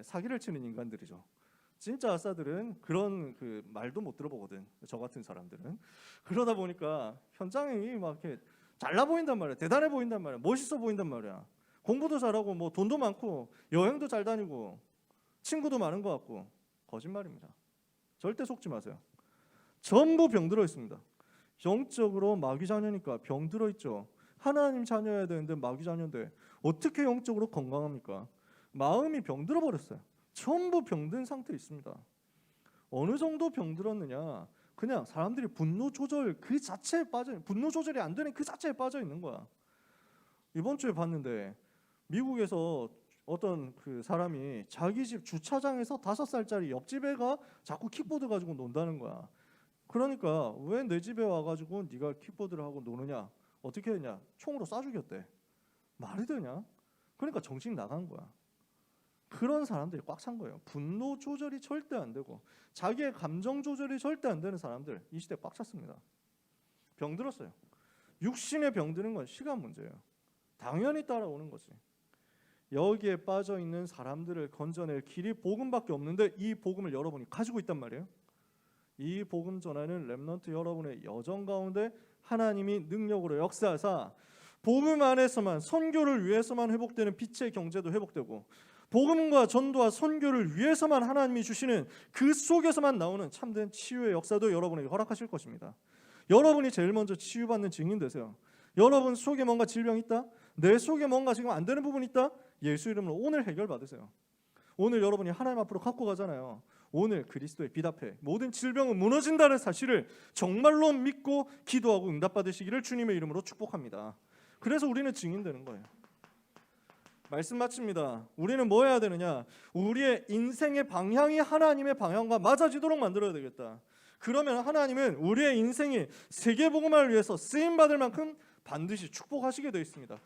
사기를 치는 인간들이죠. 진짜 아싸들은 그런 그 말도 못 들어보거든. 저 같은 사람들은. 그러다 보니까 현장이 막 이렇게 잘나 보인단 말이야. 대단해 보인단 말이야. 멋있어 보인단 말이야. 공부도 잘하고 뭐 돈도 많고 여행도 잘 다니고 친구도 많은 것 같고 거짓말입니다. 절대 속지 마세요. 전부 병들어 있습니다. 영적으로 마귀 자녀니까 병들어 있죠. 하나님 자녀여야 되는데 마귀 자녀인데 어떻게 영적으로 건강합니까? 마음이 병들어 버렸어요. 전부 병든 상태에 있습니다. 어느 정도 병들었느냐? 그냥 사람들이 분노 조절 그 자체에 빠져, 분노 조절이 안 되는 그 자체에 빠져 있는 거야. 이번 주에 봤는데 미국에서 어떤 그 사람이 자기 집 주차장에서 5살짜리 옆집 애가 자꾸 킥보드 가지고 논다는 거야. 그러니까 왜 내 집에 와가지고 네가 킥보드를 하고 노느냐? 어떻게 했냐? 총으로 쏴 죽였대. 말이 되냐? 그러니까 정신 나간 거야. 그런 사람들이 꽉 찬 거예요. 분노 조절이 절대 안 되고 자기의 감정 조절이 절대 안 되는 사람들 이 시대에 꽉 찼습니다. 병들었어요. 육신에 병드는 건 시간 문제예요. 당연히 따라오는 거지. 여기에 빠져 있는 사람들을 건져낼 길이 복음밖에 없는데 이 복음을 여러분이 가지고 있단 말이에요. 이 복음 전하는 렘넌트 여러분의 여정 가운데 하나님이 능력으로 역사하사 복음 안에서만 선교를 위해서만 회복되는 빛의 경제도 회복되고 복음과 전도와 선교를 위해서만 하나님이 주시는 그 속에서만 나오는 참된 치유의 역사도 여러분에게 허락하실 것입니다. 여러분이 제일 먼저 치유받는 증인 되세요. 여러분 속에 뭔가 질병이 있다? 내 속에 뭔가 지금 안 되는 부분이 있다? 예수 이름으로 오늘 해결받으세요. 오늘 여러분이 하나님 앞으로 갖고 가잖아요. 오늘 그리스도의 빛 앞에 모든 질병은 무너진다는 사실을 정말로 믿고 기도하고 응답받으시기를 주님의 이름으로 축복합니다. 그래서 우리는 증인 되는 거예요. 말씀 마칩니다. 우리는 뭐 해야 되느냐? 우리의 인생의 방향이 하나님의 방향과 맞아지도록 만들어야 되겠다. 그러면 하나님은 우리의 인생이 세계복음화를 위해서 쓰임받을 만큼 반드시 축복하시게 되어 있습니다.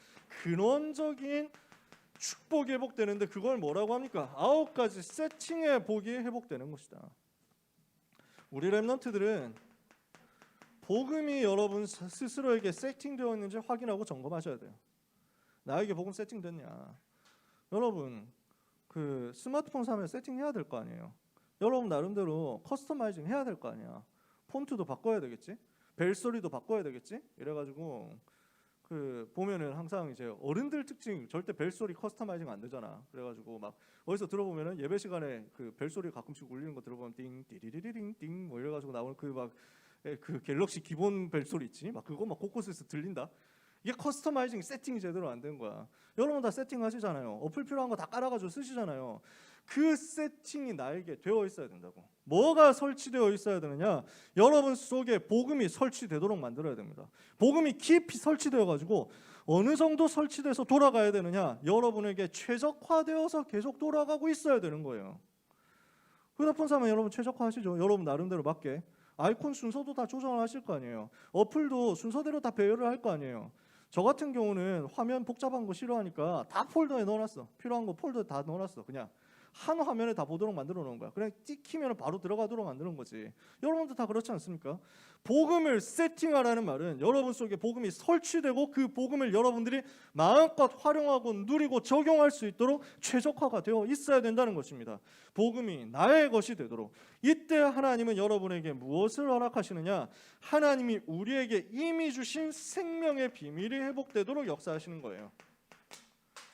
근원적인 축복이 회복되는데 그걸 뭐라고 합니까? 9가지 세팅의 복이 회복되는 것이다. 우리 렘넌트들은 복음이 여러분 스스로에게 세팅되어 있는지 확인하고 점검하셔야 돼요. 나에게 복음 세팅됐냐? 여러분 그 스마트폰 사면 세팅해야 될 거 아니에요. 여러분 나름대로 커스터마이징 해야 될 거 아니야. 폰트도 바꿔야 되겠지? 벨소리도 바꿔야 되겠지? 이래가지고 그 보면은 항상 이제 어른들 특징 절대 벨소리 커스터마이징 안 되잖아. 그래가지고 막 어디서 들어보면은 예배 시간에 그 벨소리 가끔씩 울리는 거 들어보면 띵 띠리리리링 띵 뭐 이래가지고 나오는 그 막 그 갤럭시 기본 벨소리 있지? 막 그거 막 곳곳에서 들린다. 이게 커스터마이징 세팅이 제대로 안 된 거야. 여러분 다 세팅하시잖아요. 어플 필요한 거 다 깔아가지고 쓰시잖아요. 그 세팅이 나에게 되어 있어야 된다고. 뭐가 설치되어 있어야 되느냐? 여러분 속에 복음이 설치되도록 만들어야 됩니다. 복음이 깊이 설치되어 가지고 어느 정도 설치돼서 돌아가야 되느냐? 여러분에게 최적화되어서 계속 돌아가고 있어야 되는 거예요. 휴대폰 사면 여러분 최적화하시죠. 여러분 나름대로 맞게. 아이콘 순서도 다 조정하실 거 아니에요. 어플도 순서대로 다 배열을 할 거 아니에요. 저 같은 경우는 화면 복잡한 거 싫어하니까 다 폴더에 넣어놨어. 필요한 거 폴더에 다 넣어놨어. 그냥 한 화면에 다 보도록 만들어 놓은 거야. 그냥 찍히면 바로 들어가도록 만드는 거지. 여러분도 다 그렇지 않습니까? 복음을 세팅하라는 말은 여러분 속에 복음이 설치되고 그 복음을 여러분들이 마음껏 활용하고 누리고 적용할 수 있도록 최적화가 되어 있어야 된다는 것입니다. 복음이 나의 것이 되도록. 이때 하나님은 여러분에게 무엇을 허락하시느냐? 하나님이 우리에게 이미 주신 생명의 비밀이 회복되도록 역사하시는 거예요.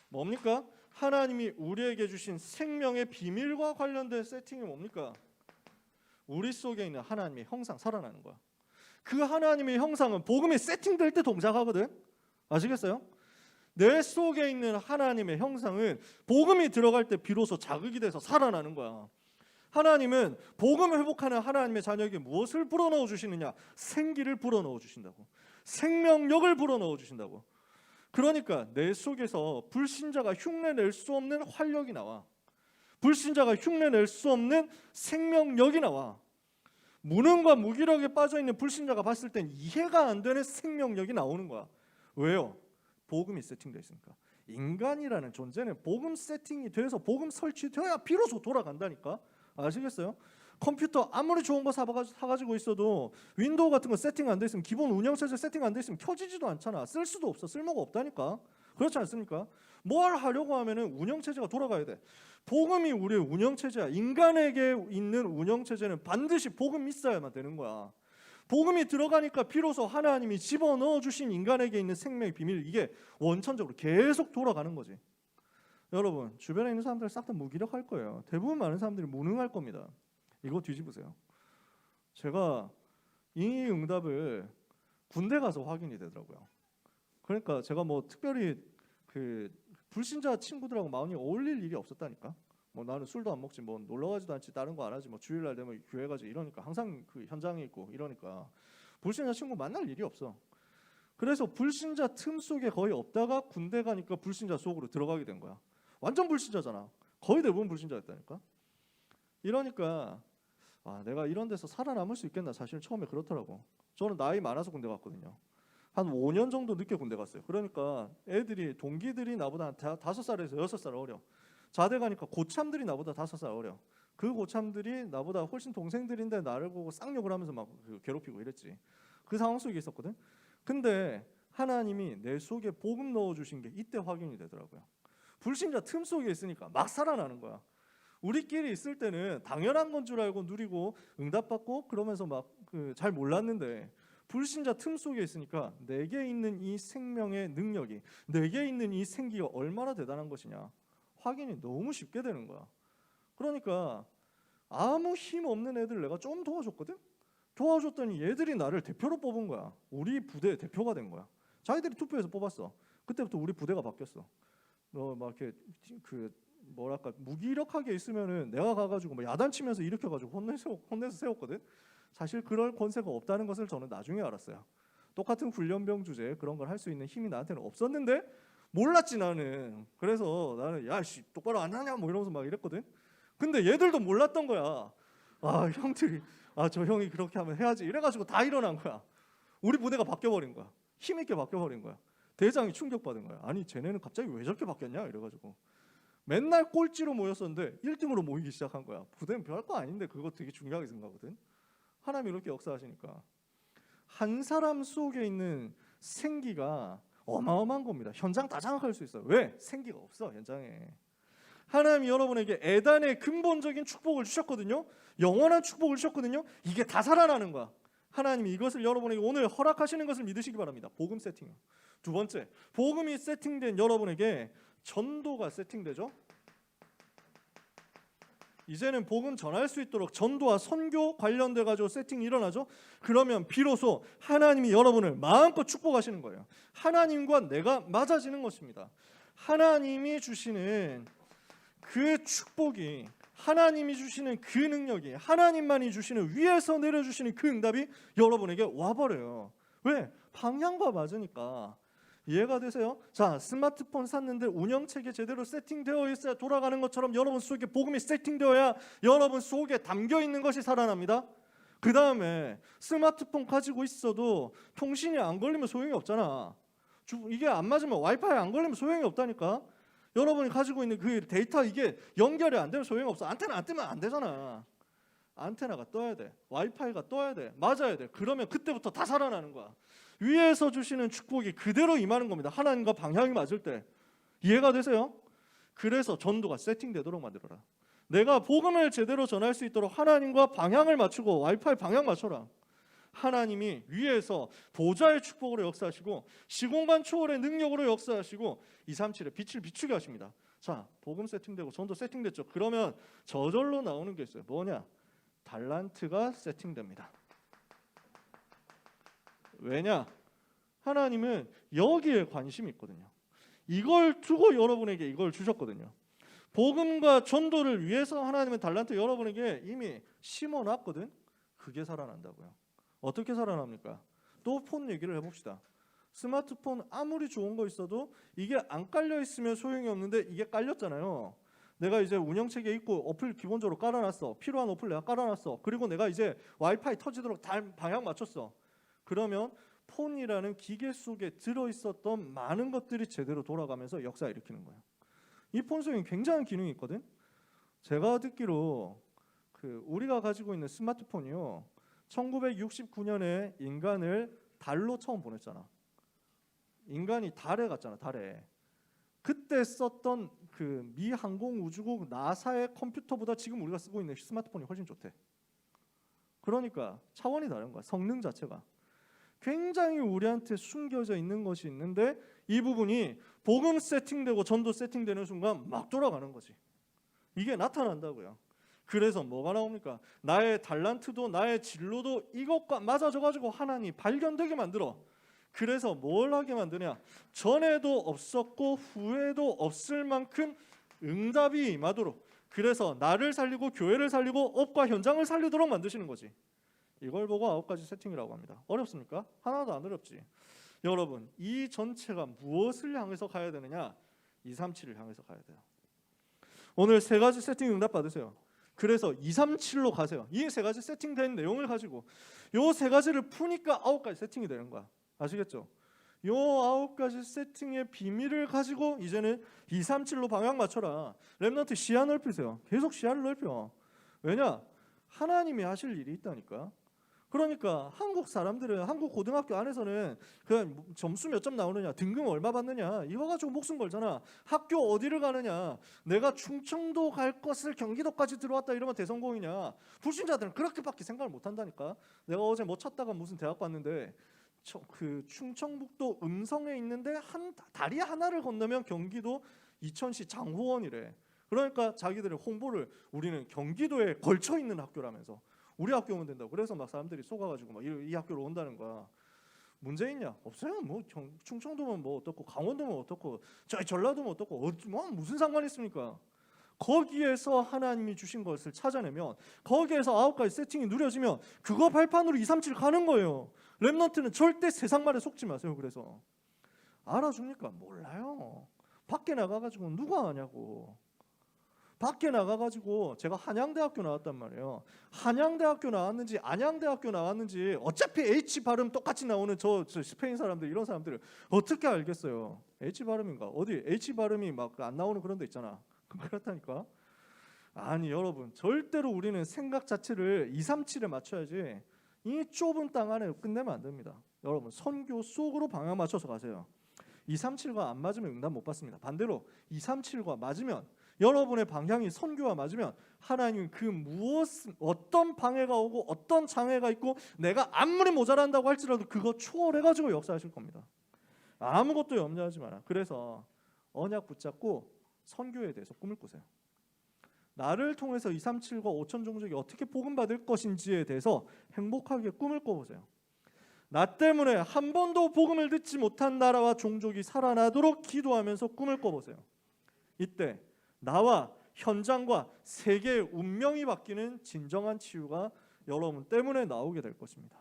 뭡니까? 하나님이 우리에게 주신 생명의 비밀과 관련된 세팅이 뭡니까? 우리 속에 있는 하나님의 형상 살아나는 거야. 그 하나님의 형상은 복음이 세팅될 때 동작하거든. 아시겠어요? 내 속에 있는 하나님의 형상은 복음이 들어갈 때 비로소 자극이 돼서 살아나는 거야. 하나님은 복음을 회복하는 하나님의 자녀에게 무엇을 불어넣어 주시느냐? 생기를 불어넣어 주신다고. 생명력을 불어넣어 주신다고. 그러니까 내 속에서 불신자가 흉내낼 수 없는 활력이 나와. 불신자가 흉내낼 수 없는 생명력이 나와. 무능과 무기력에 빠져있는 불신자가 봤을 땐 이해가 안 되는 생명력이 나오는 거야. 왜요? 복음이 세팅되어 있으니까. 인간이라는 존재는 복음 세팅이 돼서 복음 설치되어야 비로소 돌아간다니까. 아시겠어요? 컴퓨터 아무리 좋은 거 사가지고 있어도 윈도우 같은 거 세팅 안 돼 있으면, 기본 운영체제 세팅 안 돼 있으면 켜지지도 않잖아. 쓸 수도 없어. 쓸모가 없다니까. 그렇지 않습니까? 뭘 하려고 하면은 운영체제가 돌아가야 돼. 복음이 우리의 운영체제야. 인간에게 있는 운영체제는 반드시 복음이 있어야만 되는 거야. 복음이 들어가니까 비로소 하나님이 집어넣어 주신 인간에게 있는 생명의 비밀, 이게 원천적으로 계속 돌아가는 거지. 여러분 주변에 있는 사람들 싹 다 무기력할 거예요. 대부분 많은 사람들이 무능할 겁니다. 이거 뒤집으세요. 제가 이 응답을 군대 가서 확인이 되더라고요. 그러니까 제가 뭐 특별히 그 불신자 친구들하고 마음이 어울릴 일이 없었다니까. 뭐 나는 술도 안 먹지, 뭐 놀러 가지도 않지, 다른 거 안 하지, 뭐 주일날 되면 교회 가지 이러니까, 항상 그 현장에 있고 이러니까 불신자 친구 만날 일이 없어. 그래서 불신자 틈 속에 거의 없다가 군대 가니까 불신자 속으로 들어가게 된 거야. 완전 불신자잖아. 거의 대부분 불신자였다니까. 이러니까 내가 이런 데서 살아남을 수 있겠나. 사실 처음에 그렇더라고. 저는 나이 많아서 군대 갔거든요. 한 5년 정도 늦게 군대 갔어요. 그러니까 애들이, 동기들이 나보다 한 5살에서 6살 어려. 자대 가니까 고참들이 나보다 5살 어려. 그 고참들이 나보다 훨씬 동생들인데 나를 보고 쌍욕을 하면서 막 괴롭히고 이랬지. 그 상황 속에 있었거든. 근데 하나님이 내 속에 복음 넣어주신 게 이때 확인이 되더라고요. 불신자 틈 속에 있으니까 막 살아나는 거야. 우리끼리 있을 때는 당연한 건 줄 알고 누리고 응답받고 그러면서 막 잘 몰랐는데, 불신자 틈 속에 있으니까 내게 있는 이 생명의 능력이, 내게 있는 이 생기가 얼마나 대단한 것이냐 확인이 너무 쉽게 되는 거야. 그러니까 아무 힘 없는 애들 내가 좀 도와줬거든. 도와줬더니 얘들이 나를 대표로 뽑은 거야. 우리 부대 대표가 된 거야. 자기들이 투표해서 뽑았어. 그때부터 우리 부대가 바뀌었어. 너 막 이렇게 뭐랄까 무기력하게 있으면은 내가 가가지고 뭐 야단치면서 일으켜가지고 혼내서 세웠거든. 사실 그럴 권세가 없다는 것을 저는 나중에 알았어요. 똑같은 훈련병 주제 그런 걸 할 수 있는 힘이 나한테는 없었는데 몰랐지 나는. 그래서 나는 야씨 똑바로 안 하냐 뭐 이러면서 막 이랬거든. 근데 얘들도 몰랐던 거야. 형들이 저 형이 그렇게 하면 해야지 이래가지고 다 일어난 거야. 우리 부대가 바뀌어버린 거야. 힘있게 바뀌어버린 거야. 대장이 충격받은 거야. 아니 쟤네는 갑자기 왜 저렇게 바뀌었냐 이래가지고 맨날 꼴찌로 모였었는데 1등으로 모이기 시작한 거야. 부대는 별거 아닌데 그거 되게 중요하게 생각하거든. 하나님이 이렇게 역사하시니까 한 사람 속에 있는 생기가 어마어마한 겁니다. 현장 다 장악할 수 있어요. 왜? 생기가 없어 현장에. 하나님이 여러분에게 애단의 근본적인 축복을 주셨거든요. 영원한 축복을 주셨거든요. 이게 다 살아나는 거야. 하나님이 이것을 여러분에게 오늘 허락하시는 것을 믿으시기 바랍니다. 복음 세팅. 두 번째, 복음이 세팅된 여러분에게 전도가 세팅되죠. 이제는 복음 전할 수 있도록 전도와 선교 관련돼 가지고 세팅이 일어나죠. 그러면 비로소 하나님이 여러분을 마음껏 축복하시는 거예요. 하나님과 내가 맞아지는 것입니다. 하나님이 주시는 그 축복이, 하나님이 주시는 그 능력이, 하나님만이 주시는 위에서 내려주시는 그 응답이 여러분에게 와버려요. 왜? 방향과 맞으니까. 이해가 되세요? 자, 스마트폰 샀는데 운영체계 제대로 세팅되어 있어야 돌아가는 것처럼 여러분 속에 복음이 세팅되어야 여러분 속에 담겨 있는 것이 살아납니다. 그 다음에 스마트폰 가지고 있어도 통신이 안 걸리면 소용이 없잖아. 이게 안 맞으면 와이파이 안 걸리면 소용이 없다니까. 여러분이 가지고 있는 그 데이터 이게 연결이 안 되면 소용이 없어. 안테나 안 뜨면 안 되잖아. 안테나가 떠야 돼. 와이파이가 떠야 돼. 맞아야 돼. 그러면 그때부터 다 살아나는 거야. 위에서 주시는 축복이 그대로 임하는 겁니다. 하나님과 방향이 맞을 때. 이해가 되세요? 그래서 전도가 세팅되도록 만들어라. 내가 복음을 제대로 전할 수 있도록 하나님과 방향을 맞추고 와이파이 방향 맞춰라. 하나님이 위에서 보좌의 축복으로 역사하시고 시공간 초월의 능력으로 역사하시고 237의 빛을 비추게 하십니다. 자, 복음 세팅되고 전도 세팅됐죠. 그러면 저절로 나오는 게 있어요. 뭐냐? 달란트가 세팅됩니다. 왜냐? 하나님은 여기에 관심이 있거든요. 이걸 두고 여러분에게 이걸 주셨거든요. 복음과 전도를 위해서 하나님은 달란트 여러분에게 이미 심어놨거든. 그게 살아난다고요. 어떻게 살아납니까? 또 폰 얘기를 해봅시다. 스마트폰 아무리 좋은 거 있어도 이게 안 깔려 있으면 소용이 없는데 이게 깔렸잖아요. 내가 이제 운영체계 있고 어플 기본적으로 깔아놨어. 필요한 어플 내가 깔아놨어. 그리고 내가 이제 와이파이 터지도록 방향 맞췄어. 그러면 폰이라는 기계 속에 들어있었던 많은 것들이 제대로 돌아가면서 역사 일으키는 거예요. 이 폰 속에 굉장한 기능이 있거든. 제가 듣기로 우리가 가지고 있는 스마트폰이요, 1969년에 인간을 달로 처음 보냈잖아. 인간이 달에 갔잖아. 달에. 그때 썼던 그 미 항공우주국 나사의 컴퓨터보다 지금 우리가 쓰고 있는 스마트폰이 훨씬 좋대. 그러니까 차원이 다른 거야. 성능 자체가. 굉장히 우리한테 숨겨져 있는 것이 있는데 이 부분이 복음 세팅되고 전도 세팅되는 순간 막 돌아가는 거지. 이게 나타난다고요. 그래서 뭐가 나옵니까? 나의 달란트도 나의 진로도 이것과 맞아져가지고 하나님 발견되게 만들어. 그래서 뭘 하게 만드냐? 전에도 없었고 후에도 없을 만큼 응답이 임하도록. 그래서 나를 살리고 교회를 살리고 업과 현장을 살리도록 만드시는 거지. 이걸 보고 9가지 세팅이라고 합니다. 어렵습니까? 하나도 안 어렵지. 여러분, 이 전체가 무엇을 향해서 가야 되느냐? 237을 향해서 가야 돼요. 오늘 3가지 세팅 응답 받으세요. 그래서 237로 가세요. 이 3가지 세팅된 내용을 가지고 요 3가지를 푸니까 9가지 세팅이 되는 거야. 아시겠죠? 요 9가지 세팅의 비밀을 가지고 이제는 237로 방향 맞춰라. 렘넌트 시야 넓히세요. 계속 시야를 넓혀. 왜냐? 하나님이 하실 일이 있다니까. 그러니까 한국 사람들은, 한국 고등학교 안에서는 그냥 점수 몇 점 나오느냐, 등급 얼마 받느냐 이거 가지고 목숨 걸잖아. 학교 어디를 가느냐, 내가 충청도 갈 것을 경기도까지 들어왔다 이러면 대성공이냐. 불신자들은 그렇게밖에 생각을 못 한다니까. 내가 어제 뭐 찾다가 무슨 대학 갔는데 그 충청북도 음성에 있는데 다리 하나를 건너면 경기도 이천시 장호원이래. 그러니까 자기들의 홍보를 우리는 경기도에 걸쳐 있는 학교라면서 우리 학교 오면 된다고. 그래서 막 사람들이 속아가지고 막 이 학교로 온다는 거야. 문제 있냐? 없어요. 뭐 충청도면 뭐 어떻고, 강원도면 어떻고, 전라도면 어떻고, 뭐 무슨 상관이 있습니까? 거기에서 하나님이 주신 것을 찾아내면, 거기에서 9가지 세팅이 누려지면 그거 발판으로 237 가는 거예요. 렘넌트는 절대 세상 말에 속지 마세요. 그래서 알아줍니까? 몰라요. 밖에 나가가지고 누가 아냐고. 밖에 나가가지고 제가 한양대학교 나왔단 말이에요. 한양대학교 나왔는지 안양대학교 나왔는지 어차피 H 발음 똑같이 나오는 저 스페인 사람들, 이런 사람들을 어떻게 알겠어요? H 발음인가? 어디 H 발음이 막 안 나오는 그런 데 있잖아. 그렇다니까. 아니 여러분, 절대로 우리는 생각 자체를 237에 맞춰야지 이 좁은 땅 안에 끝내면 안 됩니다. 여러분, 선교 속으로 방향 맞춰서 가세요. 237과 안 맞으면 응답 못 받습니다. 반대로 237과 맞으면, 여러분의 방향이 선교와 맞으면 하나님은 그 어떤 방해가 오고 어떤 장애가 있고 내가 아무리 모자란다고 할지라도 그거 초월해가지고 역사하실 겁니다. 아무것도 염려하지 마라. 그래서 언약 붙잡고 선교에 대해서 꿈을 꾸세요. 나를 통해서 237과 5천 종족이 어떻게 복음받을 것인지에 대해서 행복하게 꿈을 꿔보세요. 나 때문에 한 번도 복음을 듣지 못한 나라와 종족이 살아나도록 기도하면서 꿈을 꿔보세요. 이때 나와 현장과 세계의 운명이 바뀌는 진정한 치유가 여러분 때문에 나오게 될 것입니다.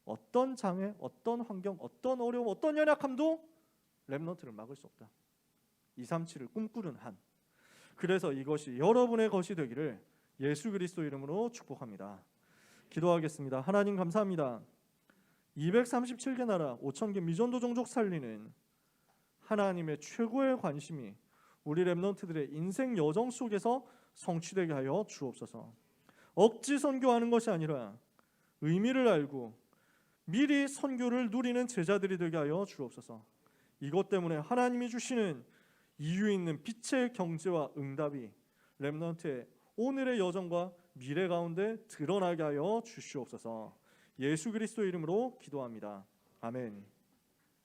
어떤 장애, 어떤 환경, 어떤 어려움, 어떤 연약함도 렘넌트를 막을 수 없다. 237을 꿈꾸는 한. 그래서 이것이 여러분의 것이 되기를 예수 그리스도 이름으로 축복합니다. 기도하겠습니다. 하나님 감사합니다. 237개 나라 5,000개 미전도 종족 살리는 하나님의 최고의 관심이 우리 렘넌트들의 인생 여정 속에서 성취되게 하여 주옵소서. 억지 선교하는 것이 아니라 의미를 알고 미리 선교를 누리는 제자들이 되게 하여 주옵소서. 이것 때문에 하나님이 주시는 이유 있는 빛의 경제와 응답이 렘넌트의 오늘의 여정과 미래 가운데 드러나게 하여 주시옵소서. 예수 그리스도 이름으로 기도합니다. 아멘.